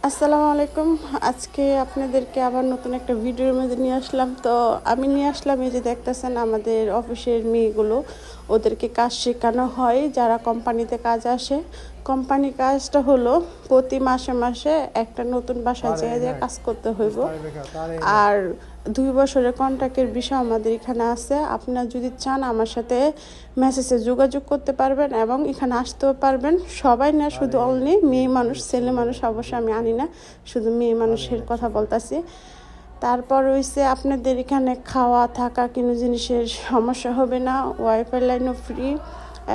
আসসালামু আলাইকুম। আজকে আপনাদেরকে আবার নতুন একটা ভিডিওর মধ্যে নিয়ে আসলাম। তো আমি নিয়ে আসলাম, এই যে দেখতেছেন আমাদের অফিসের মেয়েগুলো, ওদেরকে কাজ শেখানো হয় যারা কোম্পানিতে কাজ আসে। কোম্পানি কাজটা হলো প্রতি মাসে মাসে একটা নতুন বাসায় যেয়ে কাজ করতে হইব। আর 2 বছরের কন্ট্রাক্টের বিষয় আমাদের এখানে আছে। আপনারা যদি চান আমার সাথে মেসেজে যোগাযোগ করতে পারবেন এবং এখানে আসতেও পারবেন। সবাই না, শুধু অনলি মেয়ে মানুষ, ছেলে মানুষ অবশ্যই আমি আনি না, শুধু মেয়ে মানুষের কথা বলতেছি। তারপর হইছে আপনাদের এখানে খাওয়া থাকা কোনো জিনিসের সমস্যা হবে না, ওয়াইফাই লাইনও ফ্রি।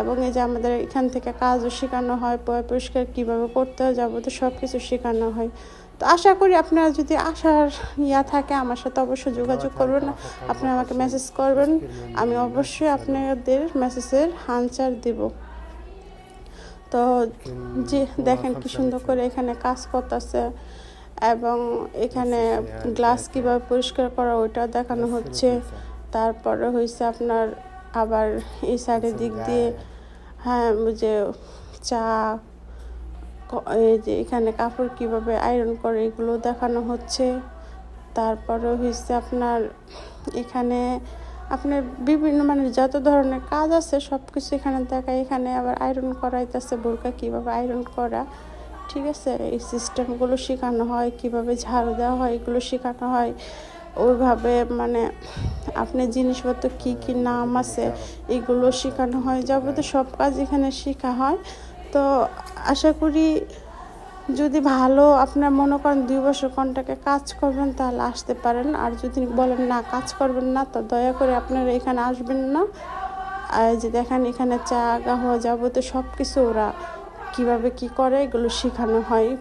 এবং এই যে আমাদের এখান থেকে কাজও শেখানো হয়, পরিষ্কার কীভাবে করতে হয় যাবতীয় সব কিছু শেখানো হয়। তো আশা করি আপনারা যদি আসার থাকে আমার সাথে অবশ্যই যোগাযোগ করবেন, আপনারা আমাকে মেসেজ করবেন, আমি অবশ্যই আপনাদের মেসেজের আনসার দেব। তো যে দেখেন কি সুন্দর করে এখানে কাজ করতেছে এবং এখানে গ্লাস কীভাবে পরিষ্কার করা ওইটাও দেখানো হচ্ছে। তারপরে হয়েছে আপনার আবার এই সাইডের দিক দিয়ে যে চা, এই যে এখানে কাপড় কিভাবে আয়রন করে এগুলো দেখানো হচ্ছে। তারপরে হচ্ছে আপনার এখানে আপনার বিভিন্ন মানে যত ধরনের কাজ আছে সব কিছু এখানে দেখায়। এখানে আবার আয়রন করাইতেছে, বোরকা কীভাবে আয়রন করা, ঠিক আছে, এই সিস্টেমগুলো শেখানো হয়, কিভাবে ঝাড়ু দেওয়া হয় এগুলো শেখানো হয়। ওইভাবে মানে আপনার জিনিসপত্র কী কী নাম আছে এগুলো শেখানো হয়, যাবতীয় সব কাজ এখানে শেখা হয়। তো আশা করি যদি ভালো আপনার মনে করেন 2 বছর কন্ট্রাক্টে কাজ করবেন তাহলে আসতে পারেন। আর যদি বলেন না কাজ করবেন না, তো দয়া করে আপনারা এখানে আসবেন না। আর যে দেখেন এখানে চা গাওয়া যাবতীয় সব কিছু ওরা কীভাবে কী করে এগুলো শেখানো হয়।